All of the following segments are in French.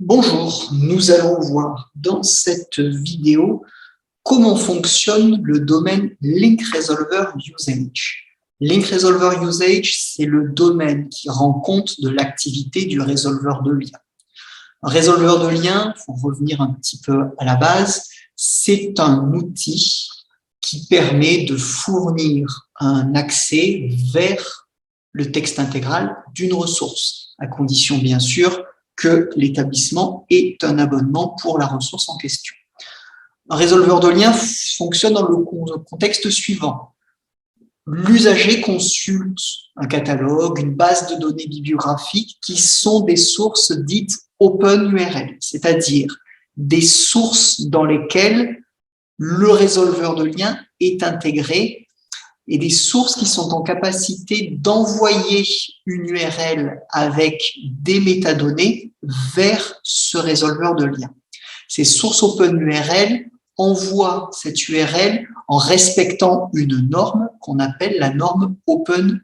Bonjour, nous allons voir dans cette vidéo comment fonctionne le domaine Link Resolver Usage. Link Resolver Usage, c'est le domaine qui rend compte de l'activité du résolveur de lien. Un résolveur de lien, pour revenir un petit peu à la base, c'est un outil qui permet de fournir un accès vers le texte intégral d'une ressource, à condition bien sûr que l'établissement ait un abonnement pour la ressource en question. Un résolveur de lien fonctionne dans le contexte suivant. L'usager consulte un catalogue, une base de données bibliographiques qui sont des sources dites OpenURL, c'est-à-dire des sources dans lesquelles le résolveur de lien est intégré et des sources qui sont en capacité d'envoyer une URL avec des métadonnées vers ce résolveur de lien. Ces sources OpenURL envoient cette URL en respectant une norme qu'on appelle la norme OpenURL.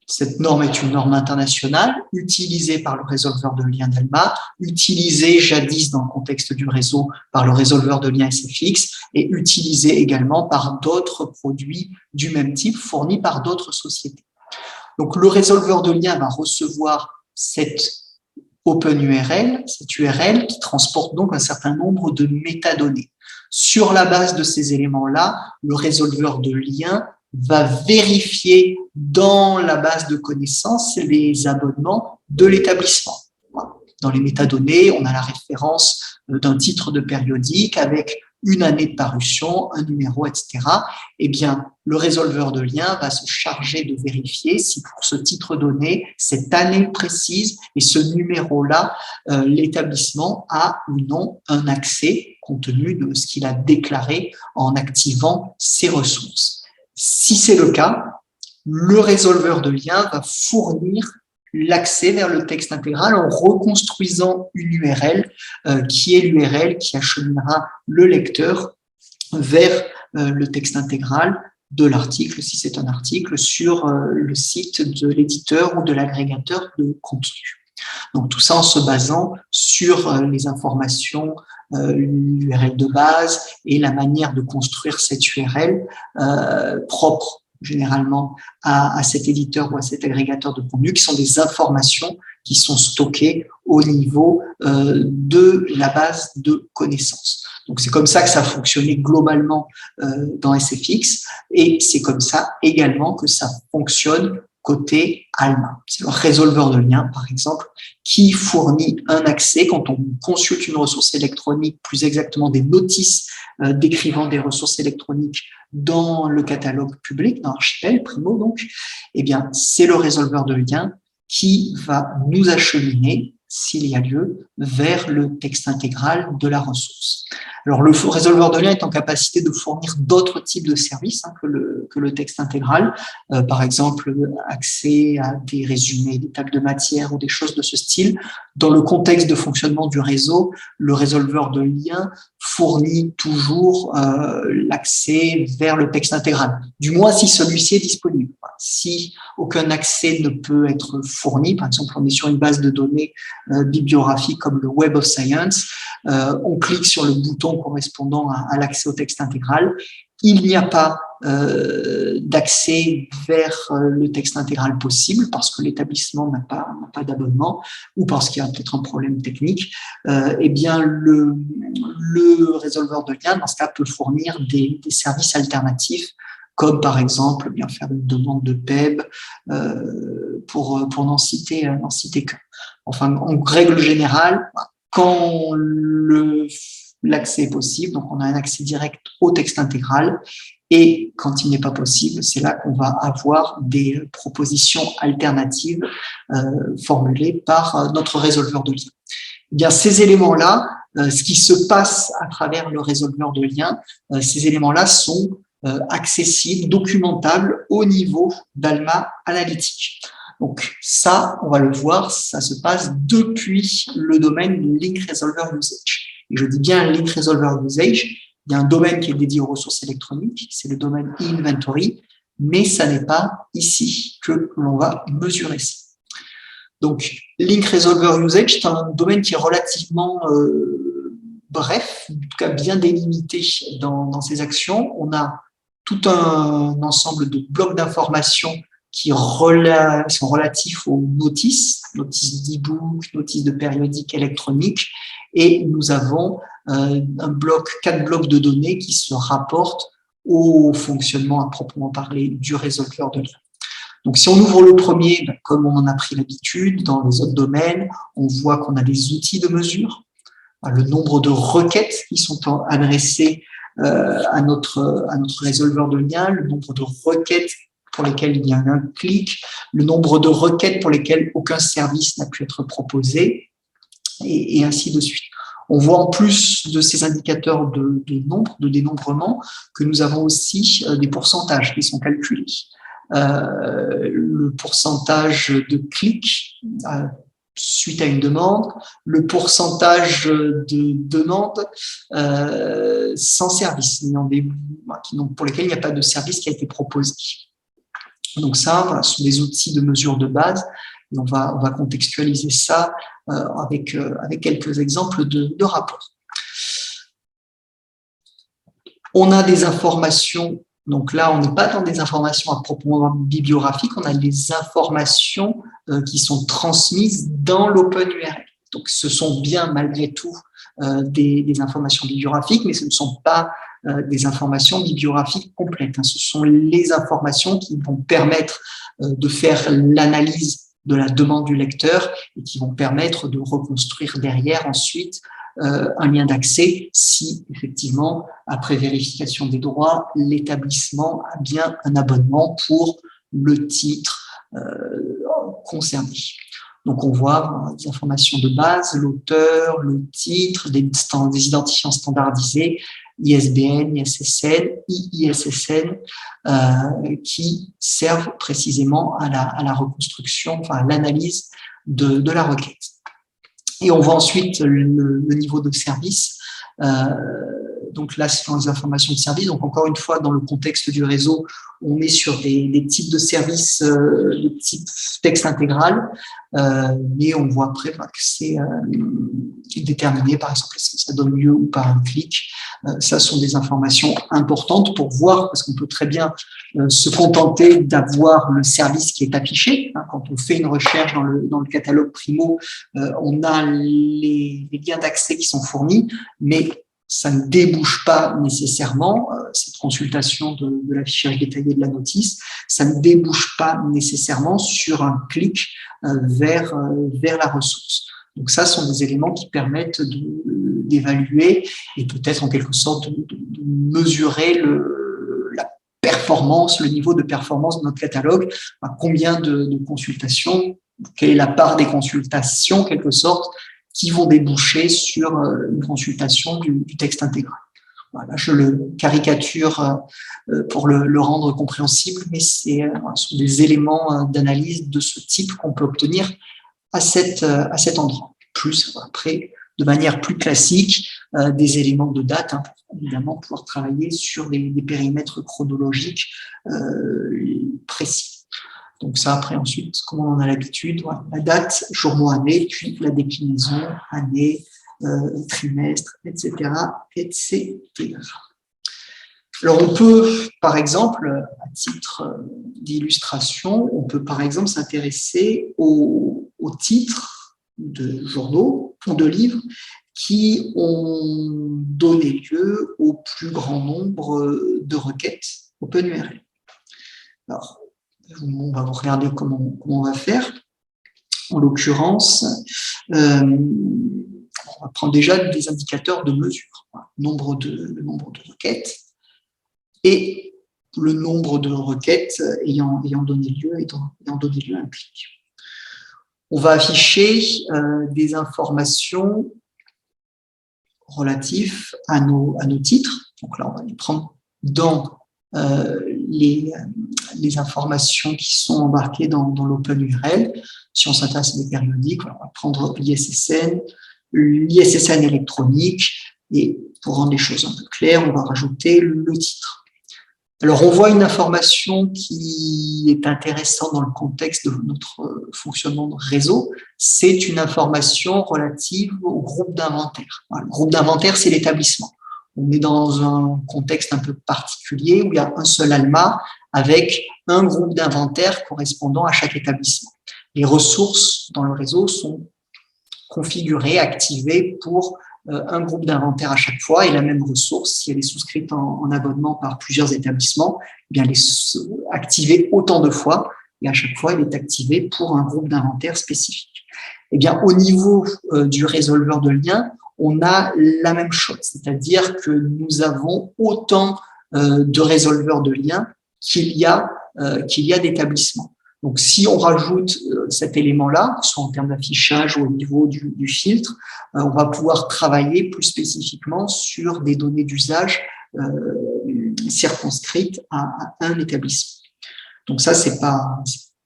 Cette norme est une norme internationale utilisée par le résolveur de lien d'Alma, utilisée jadis dans le contexte du réseau par le résolveur de lien SFX et utilisée également par d'autres produits du même type fournis par d'autres sociétés. Donc, le résolveur de lien va recevoir cette OpenURL, cette URL qui transporte donc un certain nombre de métadonnées. Sur la base de ces éléments-là, le résolveur de lien va vérifier dans la base de connaissances les abonnements de l'établissement. Dans les métadonnées, on a la référence d'un titre de périodique avec une année de parution, un numéro, etc. Eh bien, le résolveur de lien va se charger de vérifier si pour ce titre donné, cette année précise et ce numéro-là, l'établissement a ou non un accès compte tenu de ce qu'il a déclaré en activant ses ressources. Si c'est le cas, le résolveur de lien va fournir l'accès vers le texte intégral en reconstruisant une URL qui est l'URL qui acheminera le lecteur vers le texte intégral de l'article, si c'est un article, sur le site de l'éditeur ou de l'agrégateur de contenu. Donc tout ça en se basant sur les informations, l'URL de base et la manière de construire cette URL propre généralement à cet éditeur ou à cet agrégateur de contenu, qui sont des informations qui sont stockées au niveau de la base de connaissances. Donc c'est comme ça que ça fonctionnait globalement dans SFX et c'est comme ça également que ça fonctionne côté Alma. C'est le résolveur de lien, par exemple, qui fournit un accès quand on consulte une ressource électronique, plus exactement des notices décrivant des ressources électroniques dans le catalogue public, dans Archipel, Primo donc, eh bien, c'est le résolveur de lien qui va nous acheminer, s'il y a lieu, vers le texte intégral de la ressource. Alors, le résolveur de lien est en capacité de fournir d'autres types de services que le texte intégral, par exemple, accès à des résumés, des tables de matière ou des choses de ce style. Dans le contexte de fonctionnement du réseau, le résolveur de lien fournit toujours l'accès vers le texte intégral, du moins si celui-ci est disponible. Si aucun accès ne peut être fourni, par exemple, on est sur une base de données bibliographique comme le Web of Science, on clique sur le bouton correspondant à l'accès au texte intégral. Il n'y a pas d'accès vers le texte intégral possible parce que l'établissement n'a pas d'abonnement ou parce qu'il y a peut-être un problème technique. Eh bien, le résolveur de lien, dans ce cas, peut fournir des services alternatifs comme par exemple bien faire une demande de PEB pour n'en citer qu'un. Enfin, en règle générale, quand l'accès est possible, donc on a un accès direct au texte intégral, et quand il n'est pas possible, c'est là qu'on va avoir des propositions alternatives formulées par notre résolveur de lien. Eh bien, ces éléments-là, ce qui se passe à travers le résolveur de lien, ces éléments-là sont accessibles, documentables au niveau d'Alma Analytics. Donc ça, on va le voir, ça se passe depuis le domaine Link Resolver Usage. Et je dis bien Link Resolver Usage, il y a un domaine qui est dédié aux ressources électroniques, c'est le domaine Inventory, mais ça n'est pas ici que l'on va mesurer ça. Donc, Link Resolver Usage, c'est un domaine qui est relativement bref, en tout cas bien délimité dans ses actions. On a tout un ensemble de blocs d'informations qui sont relatifs aux notices d'e-book, notices de périodique électronique, et nous avons 4 blocs de données qui se rapportent au fonctionnement à proprement parler du résolveur de lien. Donc, si on ouvre le premier, comme on en a pris l'habitude, dans les autres domaines, on voit qu'on a des outils de mesure, le nombre de requêtes qui sont adressées à notre résolveur de lien, le nombre de requêtes pour lesquelles il y a un clic, le nombre de requêtes pour lesquelles aucun service n'a pu être proposé, et ainsi de suite. On voit en plus de ces indicateurs de nombre, de dénombrement, que nous avons aussi des pourcentages qui sont calculés. Le pourcentage de clics suite à une demande, le pourcentage de demandes sans service, pour lesquelles il n'y a pas de service qui a été proposé. Donc ça, voilà, ce sont des outils de mesure de base, et on va contextualiser ça avec quelques exemples de rapports. On a des informations. Donc là, on n'est pas dans des informations à proprement bibliographiques, on a des informations qui sont transmises dans l'OpenURL. Donc ce sont bien malgré tout des informations bibliographiques, mais ce ne sont pas des informations bibliographiques complètes. Ce sont les informations qui vont permettre de faire l'analyse de la demande du lecteur et qui vont permettre de reconstruire derrière ensuite un lien d'accès si, effectivement, après vérification des droits, l'établissement a bien un abonnement pour le titre concerné. Donc, on voit des informations de base, l'auteur, le titre, des identifiants standardisés, ISBN, ISSN, IISSN, qui servent précisément à la reconstruction, enfin à l'analyse de la requête. Et on voit ensuite le niveau de service. Donc là, ce sont les informations de service. Donc encore une fois, dans le contexte du réseau, on est sur des types de services de type texte intégral, mais on voit après que c'est déterminé, par exemple, est-ce que ça donne lieu ou pas à un clic. Ça sont des informations importantes pour voir, parce qu'on peut très bien se contenter d'avoir le service qui est affiché. Quand on fait une recherche dans le catalogue Primo, on a les liens d'accès qui sont fournis, mais ça ne débouche pas nécessairement, cette consultation de l'affichage détaillé de la notice, ça ne débouche pas nécessairement sur un clic vers la ressource. Donc ça, ce sont des éléments qui permettent d'évaluer et peut-être en quelque sorte de mesurer la performance, le niveau de performance de notre catalogue, combien de consultations, quelle est la part des consultations, en quelque sorte, qui vont déboucher sur une consultation du texte intégral. Voilà, je le caricature pour le rendre compréhensible, mais ce sont des éléments d'analyse de ce type qu'on peut obtenir à cet endroit. Plus, après, de manière plus classique, des éléments de date, pour évidemment pouvoir travailler sur des périmètres chronologiques précis. Donc ça, après, ensuite, comme on en a l'habitude, voilà, la date, jour, mois, année, puis la déclinaison, année, trimestre, etc., etc. Alors, on peut, par exemple, à titre d'illustration, on peut, par exemple, s'intéresser aux titres de journaux ou de livres qui ont donné lieu au plus grand nombre de requêtes OpenURL. Alors, on va regarder comment on va faire. En l'occurrence, on va prendre déjà des indicateurs de mesure. Le nombre de requêtes et le nombre de requêtes ayant donné lieu à un clic. On va afficher des informations relatives à nos titres. Donc là, on va les prendre dans les informations qui sont embarquées dans l'OpenURL. Si on s'intéresse à des périodiques, on va prendre l'ISSN électronique, et pour rendre les choses un peu claires, on va rajouter le titre. Alors, on voit une information qui est intéressante dans le contexte de notre fonctionnement de réseau. C'est une information relative au groupe d'inventaire. Le groupe d'inventaire, c'est l'établissement. On est dans un contexte un peu particulier où il y a un seul ALMA avec un groupe d'inventaire correspondant à chaque établissement. Les ressources dans le réseau sont configurées, activées pour un groupe d'inventaire à chaque fois, et la même ressource, si elle est souscrite en abonnement par plusieurs établissements, eh bien, elle est activée autant de fois, et à chaque fois, elle est activée pour un groupe d'inventaire spécifique. Eh bien, au niveau du résolveur de liens, on a la même chose, c'est-à-dire que nous avons autant de résolveurs de liens qu'il y a d'établissements. Donc, si on rajoute cet élément-là, soit en termes d'affichage ou au niveau du filtre, on va pouvoir travailler plus spécifiquement sur des données d'usage circonscrites à un établissement. Donc ça, c'est pas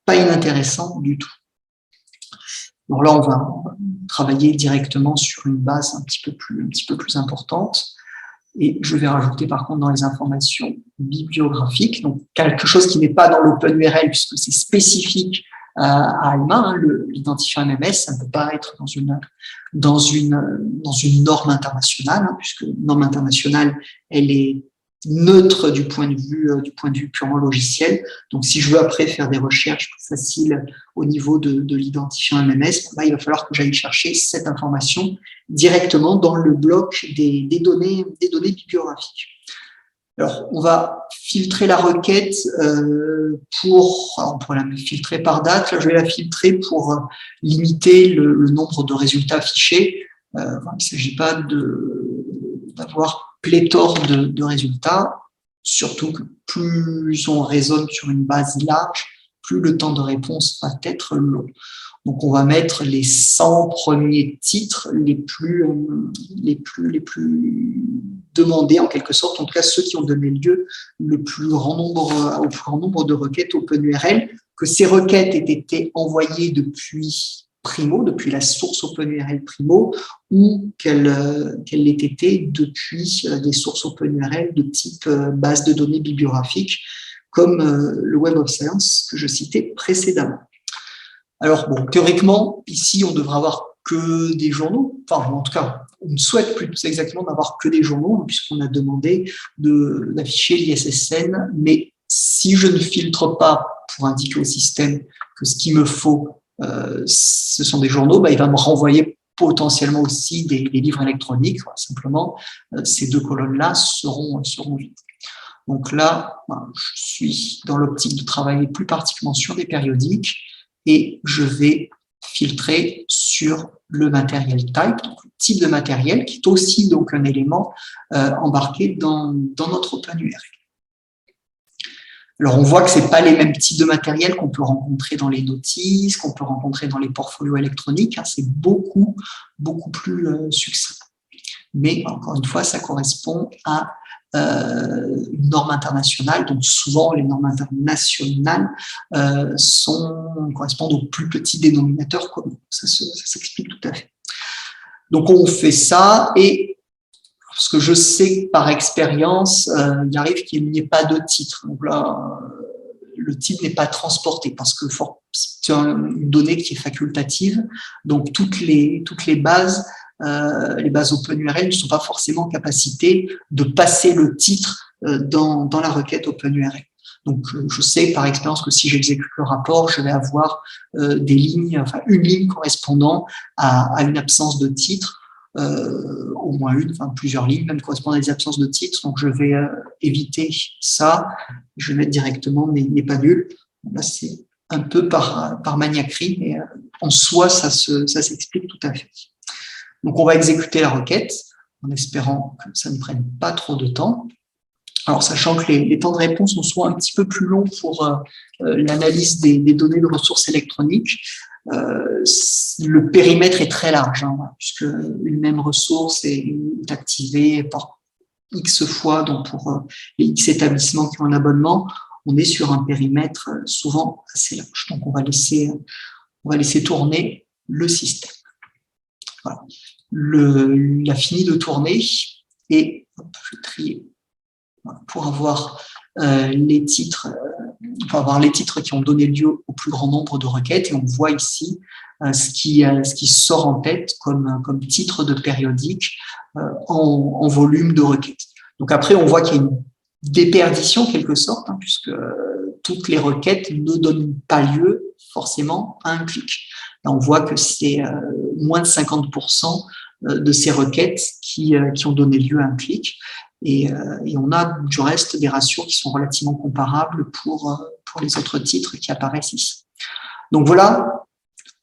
inintéressant du tout. Alors là, on va travailler directement sur une base un petit peu plus importante. Et je vais rajouter par contre dans les informations bibliographiques, donc quelque chose qui n'est pas dans l'OpenURL puisque c'est spécifique à Alma, hein, l'identifiant MMS, ça ne peut pas être dans une norme internationale, hein, puisque norme internationale, elle est neutre du point de vue purement logiciel. Donc, si je veux après faire des recherches plus faciles au niveau de l'identifiant MMS, là, il va falloir que j'aille chercher cette information directement dans le bloc des données bibliographiques. Alors, on va filtrer la requête on pourrait la filtrer par date. Là, je vais la filtrer pour limiter le nombre de résultats affichés. Il ne s'agit pas d'avoir pléthore de résultats, surtout que plus on raisonne sur une base large, plus le temps de réponse va être long. Donc, on va mettre les 100 premiers titres les plus demandés, en quelque sorte, en tout cas ceux qui ont donné lieu au plus grand nombre de requêtes OpenURL, que ces requêtes aient été envoyées depuis Primo, depuis la source OpenURL Primo, ou qu'elle l'ait été depuis des sources OpenURL de type base de données bibliographique, comme le Web of Science que je citais précédemment. Alors, bon, théoriquement, ici, on devrait avoir que des journaux. Enfin, en tout cas, on souhaite plus exactement d'avoir que des journaux, puisqu'on a demandé d'afficher l'ISSN. Mais si je ne filtre pas pour indiquer au système que ce qu'il me faut, ce sont des journaux, il va me renvoyer potentiellement aussi des livres électroniques. Simplement, ces deux colonnes-là seront vides. Donc là, je suis dans l'optique de travailler plus particulièrement sur des périodiques, et je vais filtrer sur le material type, donc le type de matériel, qui est aussi donc un élément embarqué dans notre OpenURL. Alors, on voit que ce n'est pas les mêmes types de matériel qu'on peut rencontrer dans les notices, qu'on peut rencontrer dans les portfolios électroniques. Hein, c'est beaucoup plus succinct. Mais encore une fois, ça correspond à une norme internationale. Donc souvent, les normes internationales correspondent aux plus petits dénominateurs communs. Ça s'explique tout à fait. Donc on fait ça, et parce que je sais que par expérience, il arrive qu'il n'y ait pas de titre. Donc là, le titre n'est pas transporté parce que c'est une donnée qui est facultative. Donc toutes les bases OpenURL ne sont pas forcément en capacité de passer le titre dans la requête OpenURL. Donc, je sais par expérience que si j'exécute le rapport, je vais avoir une ligne correspondant à une absence de titre, au moins plusieurs lignes même correspondant à des absences de titre. Donc, je vais éviter ça. Je vais mettre directement n'est pas nul. Là, c'est un peu par maniaquerie, mais en soi, ça s'explique tout à fait. Donc, on va exécuter la requête en espérant que ça ne prenne pas trop de temps. Alors, sachant que les temps de réponse sont souvent un petit peu plus longs pour l'analyse des données de ressources électroniques, le périmètre est très large, hein, puisque une même ressource est activée par X fois, donc pour les X établissements qui ont un abonnement, on est sur un périmètre souvent assez large. Donc, on va laisser tourner le système. Voilà. Il a fini de tourner, et je vais trier pour avoir les titres, on peut avoir les titres qui ont donné lieu au plus grand nombre de requêtes et on voit ici ce qui sort en tête comme titre de périodique en volume de requêtes. Donc après, on voit qu'il y a une déperdition en quelque sorte, puisque toutes les requêtes ne donnent pas lieu forcément à un clic. Là, on voit que c'est moins de 50% de ces requêtes qui ont donné lieu à un clic. Et on a du reste des ratios qui sont relativement comparables pour les autres titres qui apparaissent ici. Donc voilà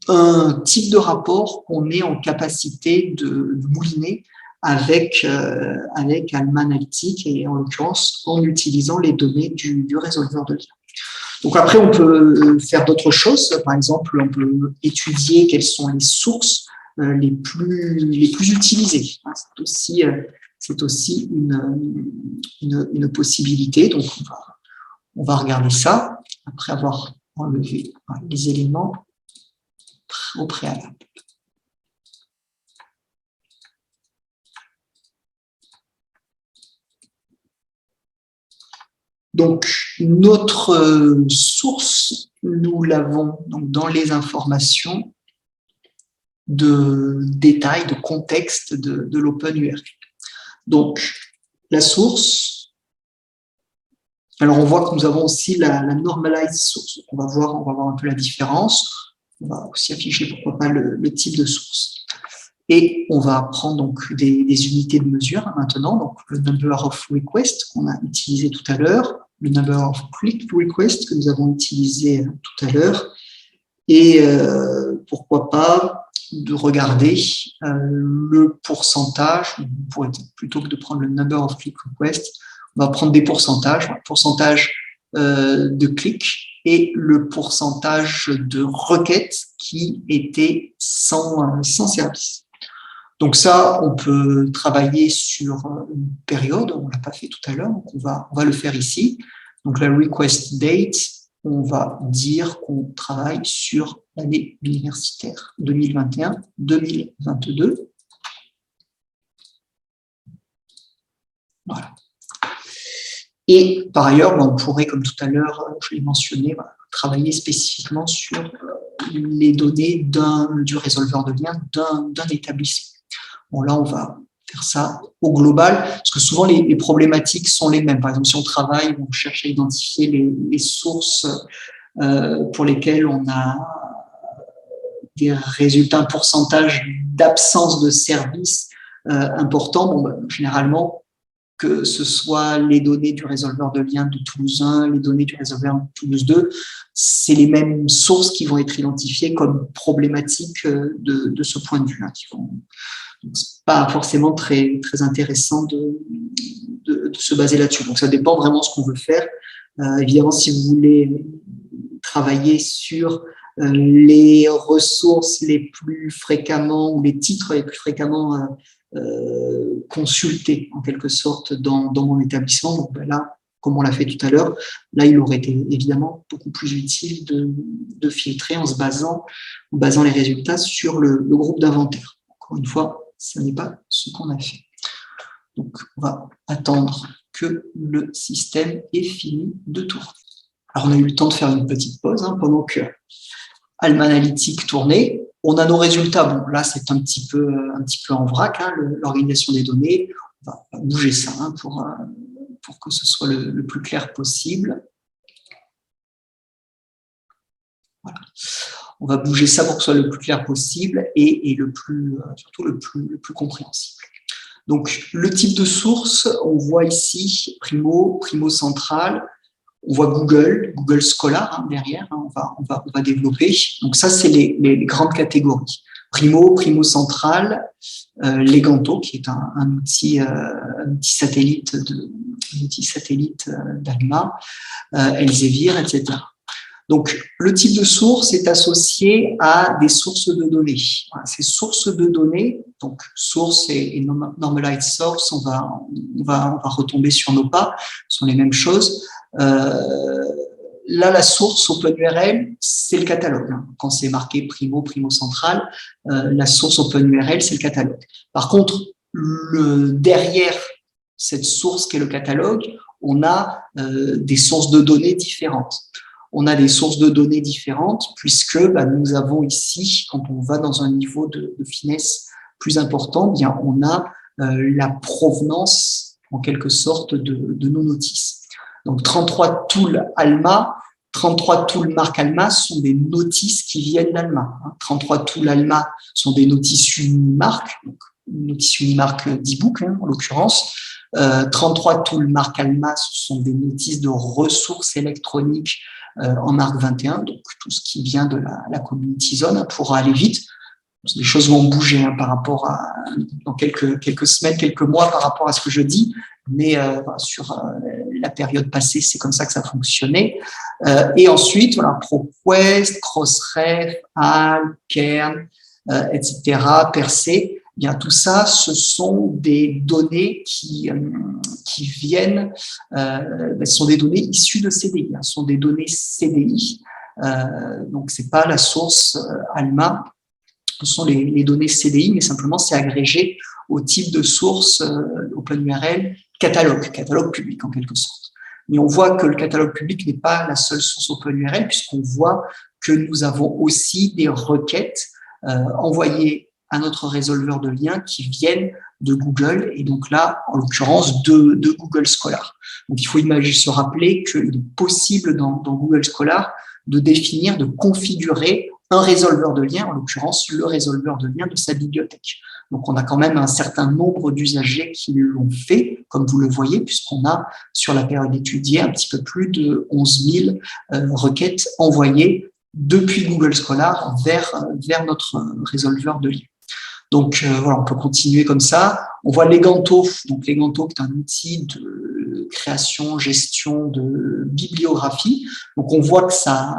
un type de rapport qu'on est en capacité de mouliner avec Alma Analytic et en l'occurrence en utilisant les données du résolveur de lien. Donc après, on peut faire d'autres choses. Par exemple, on peut étudier quelles sont les sources les plus utilisées. C'est aussi une possibilité. Donc, on va regarder ça après avoir enlevé les éléments au préalable. Donc, notre source, nous l'avons dans les informations de détails, de contexte de l'OpenURL. Donc, la source, alors on voit que nous avons aussi la normalized source. On va voir un peu la différence. On va aussi afficher, pourquoi pas, le type de source. Et on va prendre donc des unités de mesure maintenant, donc le number of requests qu'on a utilisé tout à l'heure, le number of click requests que nous avons utilisé tout à l'heure, et pourquoi pas de regarder le pourcentage, plutôt que de prendre le number of click requests, on va prendre des pourcentages, pourcentage de clics et le pourcentage de requêtes qui étaient sans service. Donc ça, on peut travailler sur une période, on ne l'a pas fait tout à l'heure, donc on va le faire ici. Donc la request date, on va dire qu'on travaille sur l'année universitaire 2021-2022. Voilà. Et par ailleurs, on pourrait, comme tout à l'heure, je l'ai mentionné, travailler spécifiquement sur les données du résolveur de lien d'un établissement. Bon, là, on va faire ça au global, parce que souvent, les problématiques sont les mêmes. Par exemple, si on travaille, on cherche à identifier les sources pour lesquelles on a des résultats, un pourcentage d'absence de service important. Bon, généralement, que ce soit les données du résolveur de lien de Toulouse 1, les données du résolveur de Toulouse 2, c'est les mêmes sources qui vont être identifiées comme problématiques de ce point de vue. Donc, c'est pas forcément très intéressant de se baser là-dessus. Donc, ça dépend vraiment de ce qu'on veut faire. Évidemment, si vous voulez travailler sur les ressources les plus fréquemment ou les titres les plus fréquemment consultés en quelque sorte dans mon établissement, donc là, comme on l'a fait tout à l'heure, là, il aurait été évidemment beaucoup plus utile de filtrer en basant les résultats sur le groupe d'inventaire. Encore une fois, ce n'est pas ce qu'on a fait. Donc, on va attendre que le système ait fini de tourner. Alors, on a eu le temps de faire une petite pause pendant que Alma Analytic tournait. On a nos résultats. Bon, là, c'est un petit peu en vrac, l'organisation des données. On va bouger ça pour que ce soit le plus clair possible. Voilà. On va bouger ça pour que ce soit le plus clair possible et surtout le plus compréhensible. Donc, le type de source, on voit ici Primo Central, on voit Google Scholar derrière, on va développer. Donc ça, c'est les grandes catégories. Primo Central, Leganto, qui est un outil satellite d'Alma, Elsevier, etc. Donc, le type de source est associé à des sources de données. Voilà, ces sources de données, donc source et normalized source, on va retomber sur nos pas, ce sont les mêmes choses. Là, la source OpenURL, c'est le catalogue. Quand c'est marqué Primo Central, la source OpenURL, c'est le catalogue. Par contre, derrière cette source qu'est le catalogue, on a des sources de données différentes. On a des sources de données différentes puisque nous avons ici, quand on va dans un niveau de finesse plus important, bien on a la provenance en quelque sorte de nos notices. Donc 33 tools Alma, 33 tools marque Alma sont des notices qui viennent d'Alma. 33 tools Alma sont des notices Unimark, donc notices Unimark d'e-book en l'occurrence. 33 tools marque Alma, ce sont des notices de ressources électroniques en marque 21, donc tout ce qui vient de la community zone pour aller vite. Les choses vont bouger par rapport à dans quelques semaines, quelques mois par rapport à ce que je dis, mais sur la période passée, c'est comme ça que ça fonctionnait. Et ensuite, voilà, ProQuest, Crossref, Al, Kern, etc., Percé. Bien, tout ça, ce sont des données qui viennent, ce sont des données issues de CDI, ce sont des données CDI. Donc, c'est pas la source Alma. Ce sont les données CDI, mais simplement c'est agrégé au type de source OpenURL catalogue public en quelque sorte. Mais on voit que le catalogue public n'est pas la seule source OpenURL puisqu'on voit que nous avons aussi des requêtes envoyées à notre résolveur de liens qui viennent de Google et donc là, en l'occurrence, de Google Scholar. Donc il faut se rappeler qu'il est possible dans Google Scholar de définir, de configurer un résolveur de liens, en l'occurrence le résolveur de liens de sa bibliothèque. Donc on a quand même un certain nombre d'usagers qui l'ont fait, comme vous le voyez, puisqu'on a sur la période étudiée un petit peu plus de 11 000 requêtes envoyées depuis Google Scholar vers notre résolveur de liens. Donc voilà, on peut continuer comme ça. On voit Leganto, donc Leganto qui est un outil de création, gestion de bibliographie. Donc on voit que ça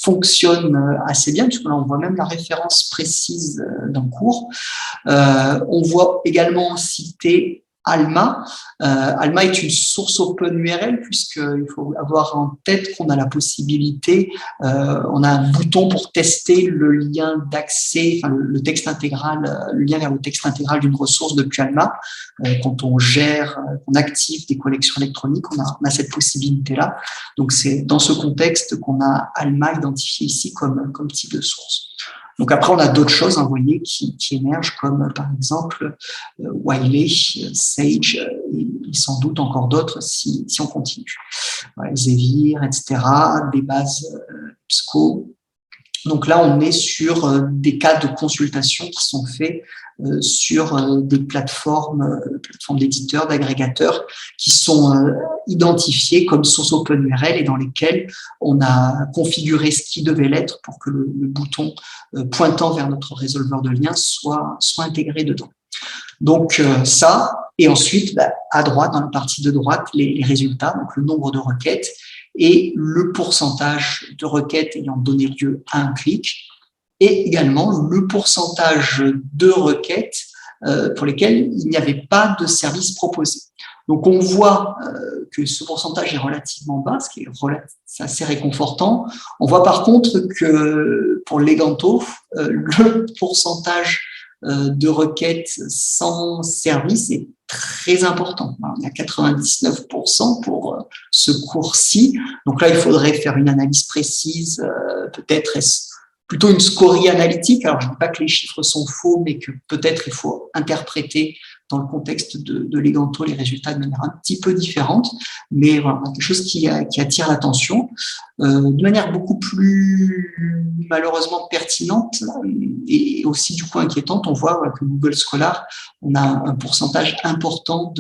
fonctionne assez bien, puisque là on voit même la référence précise d'un cours. On voit également citer Alma. Alma est une source OpenURL puisqu'il faut avoir en tête qu'on a la possibilité, on a un bouton pour tester le lien d'accès, enfin le texte intégral, le lien vers le texte intégral d'une ressource depuis Alma. Quand on gère, qu'on active des collections électroniques, on a cette possibilité-là. Donc c'est dans ce contexte qu'on a Alma identifié ici comme type de source. Donc après, on a d'autres choses, vous voyez, qui émergent, comme par exemple Wiley, Sage, et sans doute encore d'autres si on continue. Ouais, Zevir, etc., des bases PSCO. Donc là, on est sur des cas de consultation qui sont faits sur des plateformes d'éditeurs, d'agrégateurs qui sont identifiés comme source OpenURL et dans lesquelles on a configuré ce qui devait l'être pour que le bouton pointant vers notre résolveur de liens soit intégré dedans. Donc ça, et ensuite, à droite, dans la partie de droite, les résultats, donc le nombre de requêtes et le pourcentage de requêtes ayant donné lieu à un clic, et également le pourcentage de requêtes pour lesquelles il n'y avait pas de service proposé. Donc on voit que ce pourcentage est relativement bas, ce qui est assez réconfortant. On voit par contre que pour Leganto, le pourcentage de requêtes sans service est très important. Il y a 99% pour ce cours-ci. Donc là, il faudrait faire une analyse précise, peut-être plutôt une scorie analytique. Alors, je ne dis pas que les chiffres sont faux, mais que peut-être il faut interpréter dans le contexte de Leganto les résultats de manière un petit peu différente, mais voilà, quelque chose qui attire l'attention. De manière beaucoup plus malheureusement pertinente et aussi du coup inquiétante, on voit que Google Scholar, on a un pourcentage important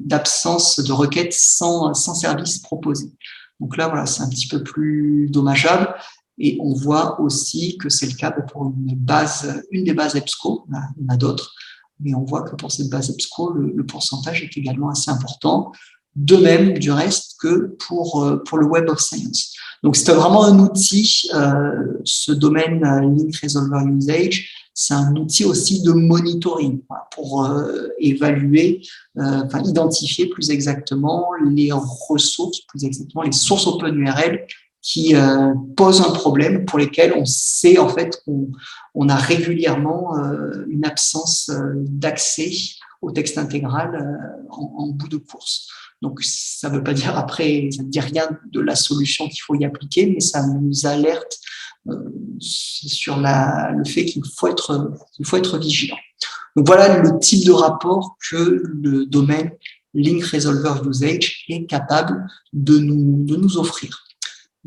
d'absence de requêtes sans service proposé. Donc là, voilà, c'est un petit peu plus dommageable. Et on voit aussi que c'est le cas pour une des bases EBSCO, il y en a d'autres, mais on voit que pour cette base EBSCO, le pourcentage est également assez important, de même du reste que pour le Web of Science. Donc c'est vraiment un outil, ce domaine Link Resolver Usage, c'est un outil aussi de monitoring pour évaluer, identifier plus exactement les ressources, plus exactement les sources OpenURL qui posent un problème pour lesquels on sait en fait qu'on a régulièrement une absence d'accès au texte intégral en bout de course. Donc, ça ne veut pas dire après, ça ne dit rien de la solution qu'il faut y appliquer, mais ça nous alerte sur le fait qu'il faut être vigilant. Donc, voilà le type de rapport que le domaine Link Resolver Usage est capable de nous offrir.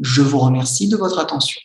Je vous remercie de votre attention.